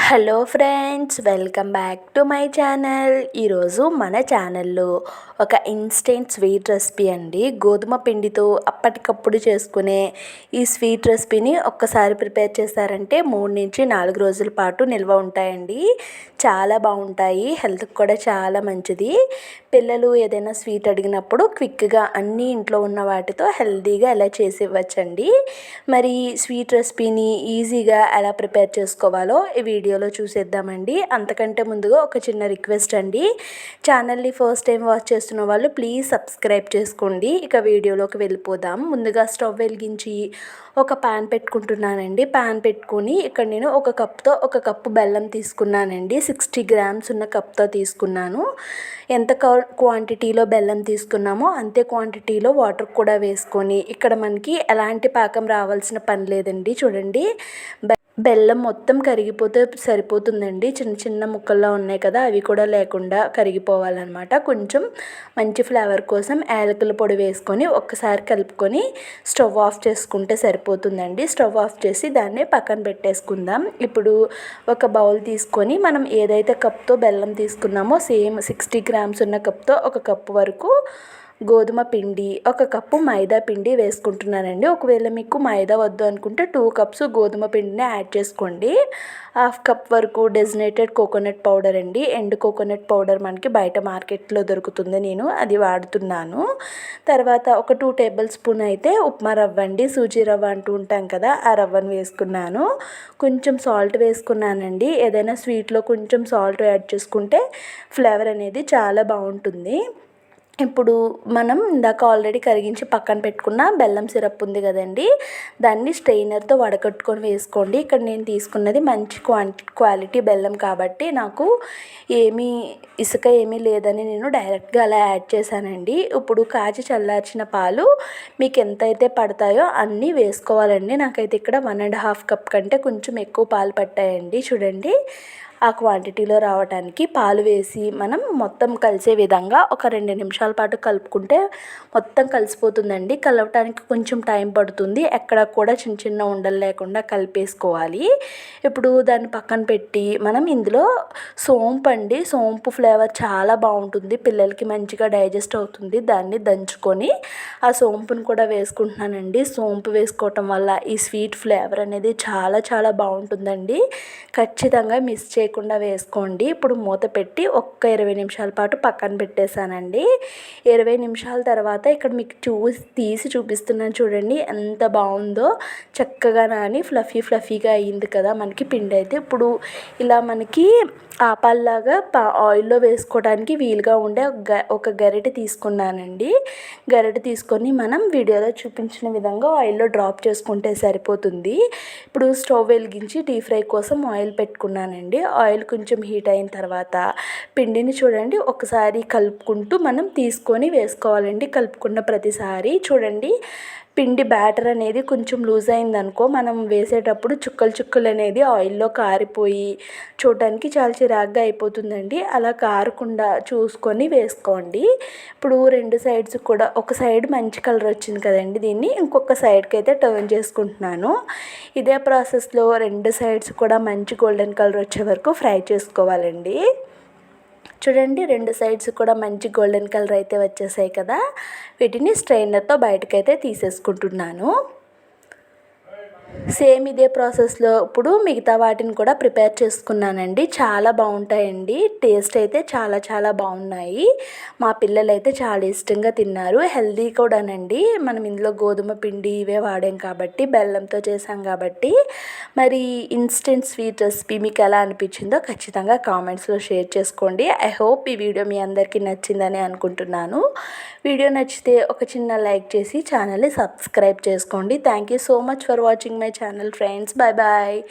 Hello friends, welcome back to my channel. ఈరోజు మన ఛానల్లో ఒక ఇన్స్టెంట్ స్వీట్ రెసిపీ అండి. గోధుమ పిండితో అప్పటికప్పుడు చేసుకునే ఈ స్వీట్ రెసిపీని ఒక్కసారి ప్రిపేర్ చేశారంటే 3 నుంచి 4 రోజుల పాటు నిల్వ ఉంటాయండి. చాలా బాగుంటాయి, హెల్త్కి కూడా చాలా మంచిది. పిల్లలు ఏదైనా స్వీట్ అడిగినప్పుడు క్విక్గా అన్నీ ఇంట్లో ఉన్న వాటితో హెల్తీగా ఎలా చేసి ఇవ్వచ్చండి. మరి స్వీట్ రెసిపీని ఈజీగా ఎలా ప్రిపేర్ చేసుకోవాలో ఈ వీడియోలో చూసేద్దామండి. అంతకంటే ముందుగా ఒక చిన్న రిక్వెస్ట్ అండి, ఛానల్ని ఫస్ట్ టైం వాచ్ చేస్తున్న వాళ్ళు ప్లీజ్ సబ్స్క్రైబ్ చేసుకోండి. ఇక వీడియోలోకి వెళ్ళిపోదాం. ముందుగా స్టవ్ వెలిగించి ఒక పాన్ పెట్టుకుంటున్నానండి. పాన్ పెట్టుకొని ఇక్కడ నేను ఒక కప్తో ఒక కప్పు బెల్లం తీసుకున్నానండి. 60 గ్రామ్స్ ఉన్న కప్తో తీసుకున్నాను. ఎంత క్వాంటిటీలో బెల్లం తీసుకున్నామో అంతే క్వాంటిటీలో వాటర్ కూడా వేసుకొని, ఇక్కడ మనకి ఎలాంటి పాకం రావాల్సిన పని లేదండి. చూడండి, బెల్లం మొత్తం కరిగిపోతే సరిపోతుందండి. చిన్న చిన్న ముక్కల్లో ఉన్నాయి కదా, అవి కూడా లేకుండా కరిగిపోవాలన్నమాట. కొంచెం మంచి ఫ్లేవర్ కోసం యాలకుల పొడి వేసుకొని ఒక్కసారి కలుపుకొని స్టవ్ ఆఫ్ చేసుకుంటే సరిపోతుందండి. స్టవ్ ఆఫ్ చేసి దాన్ని పక్కన పెట్టేసుకుందాం. ఇప్పుడు ఒక బౌల్ తీసుకొని మనం ఏదైతే కప్తో బెల్లం తీసుకున్నామో సేమ్ 60 గ్రామ్స్ ఉన్న కప్తో ఒక కప్పు వరకు గోధుమ పిండి, ఒక కప్పు మైదా పిండి వేసుకుంటున్నానండి. ఒకవేళ మీకు మైదా వద్దు అనుకుంటే 2 కప్స్ గోధుమ పిండిని యాడ్ చేసుకోండి. 1/2 కప్ వరకు డెసినేటెడ్ కోకోనట్ పౌడర్ అండి. ఎండు కోకోనట్ పౌడర్ మనకి బయట మార్కెట్లో దొరుకుతుంది, నేను అది వాడుతున్నాను. తర్వాత ఒక 2 టేబుల్ స్పూన్ అయితే ఉప్మా రవ్వ అండి, సూజీ రవ్వ అంటూ ఉంటాం కదా, ఆ రవ్వను వేసుకున్నాను. కొంచెం సాల్ట్ వేసుకున్నానండి. ఏదైనా స్వీట్లో కొంచెం సాల్ట్ యాడ్ చేసుకుంటే ఫ్లేవర్ అనేది చాలా బాగుంటుంది. ఇప్పుడు మనం ఇందాక ఆల్రెడీ కరిగించి పక్కన పెట్టుకున్న బెల్లం సిరప్ ఉంది కదండి, దాన్ని స్ట్రెయినర్తో వడకట్టుకొని వేసుకోండి. ఇక్కడ నేను తీసుకున్నది మంచి క్వాలిటీ బెల్లం కాబట్టి నాకు ఇసుక ఏమీ లేదని నేను డైరెక్ట్గా అలా యాడ్ చేశానండి. ఇప్పుడు కాచి చల్లార్చిన పాలు మీకు ఎంతైతే పడతాయో అన్నీ వేసుకోవాలండి. నాకైతే ఇక్కడ 1.5 కప్ కంటే కొంచెం ఎక్కువ పాలు పట్టాయండి. చూడండి, ఆ క్వాంటిటీలో రావడానికి పాలు వేసి మనం మొత్తం కలిసే విధంగా ఒక 2 నిమిషాల పాటు కలుపుకుంటే మొత్తం కలిసిపోతుందండి. కలవటానికి కొంచెం టైం పడుతుంది. ఎక్కడ కూడా చిన్న చిన్న ఉండలు లేకుండా కలిపేసుకోవాలి. ఇప్పుడు దాన్ని పక్కన పెట్టి మనం ఇందులో సోంపు ఫ్లేవర్ చాలా బాగుంటుంది, పిల్లలకి మంచిగా డైజెస్ట్ అవుతుంది. దాన్ని దంచుకొని ఆ సోంపును కూడా వేసుకుంటున్నానండి. సోంపు వేసుకోవటం వల్ల ఈ స్వీట్ ఫ్లేవర్ అనేది చాలా చాలా బాగుంటుందండి. ఖచ్చితంగా మిస్ చేయకుండా వేసుకోండి. ఇప్పుడు మూత పెట్టి ఒక్క 20 నిమిషాల పాటు పక్కన పెట్టేశానండి. 20 నిమిషాల తర్వాత ఇక్కడ మీకు తీసి చూపిస్తున్నాను. చూడండి ఎంత బాగుందో, చక్కగా నాని ఫ్లఫీగా అయ్యింది కదా మనకి పిండి అయితే. ఇప్పుడు ఇలా మనకి ఆపాల్లాగా ఆయిల్లో వేసుకోవడానికి వీలుగా ఉండే ఒక గరిటె తీసుకున్నానండి. గరిటె తీసుకొని మనం వీడియోలో చూపించిన విధంగా ఆయిల్లో డ్రాప్ చేసుకుంటే సరిపోతుంది. ఇప్పుడు స్టవ్ వెలిగించి డీప్ ఫ్రై కోసం ఆయిల్ పెట్టుకున్నానండి. ఆయిల్ కొంచెం హీట్ అయిన తర్వాత పిండిని చూడండి ఒకసారి కలుపుకుంటూ మనం తీసుకొని వేసుకోవాలండి. కలుపుకున్న ప్రతిసారి చూడండి, పిండి బ్యాటర్ అనేది కొంచెం లూజ్ అయిందనుకో, మనం వేసేటప్పుడు చుక్కలు అనేది ఆయిల్లో కారిపోయి చూడటానికి చాలా చిరాగ్గా అయిపోతుందండి. అలా కారకుండా చూసుకొని వేసుకోండి. ఇప్పుడు 2 సైడ్స్ కూడా, ఒక సైడ్ మంచి కలర్ వచ్చింది కదండి, దీన్ని ఇంకొక సైడ్కి అయితే టర్న్ చేసుకుంటున్నాను. ఇదే ప్రాసెస్లో 2 సైడ్స్ కూడా మంచి గోల్డెన్ కలర్ వచ్చే వరకు ఫ్రై చేసుకోవాలండి. చూడండి, 2 సైడ్స్ కూడా మంచి గోల్డెన్ కలర్ అయితే వచ్చేసాయి కదా, వీటిని స్ట్రైనర్తో బయటకైతే తీసేసుకుంటున్నాను. సేమ్ ఇదే ప్రాసెస్లో ఇప్పుడు మిగతా వాటిని కూడా ప్రిపేర్ చేసుకున్నానండి. చాలా బాగుంటాయండి, టేస్ట్ అయితే చాలా చాలా బాగున్నాయి. మా పిల్లలు అయితే చాలా ఇష్టంగా తిన్నారు. హెల్దీ కూడానండి. మనం ఇందులో గోధుమ పిండి ఇవే వాడాం కాబట్టి, బెల్లంతో చేసాం కాబట్టి. మరి ఇన్స్టెంట్ స్వీట్ రెసిపీ మీకు ఎలా అనిపించిందో ఖచ్చితంగా కామెంట్స్లో షేర్ చేసుకోండి. ఐ హోప్ ఈ వీడియో మీ అందరికీ నచ్చిందని అనుకుంటున్నాను. వీడియో నచ్చితే ఒక చిన్న లైక్ చేసి ఛానల్ని సబ్స్క్రైబ్ చేసుకోండి. Thank you so much for watching my channel friends. Bye bye.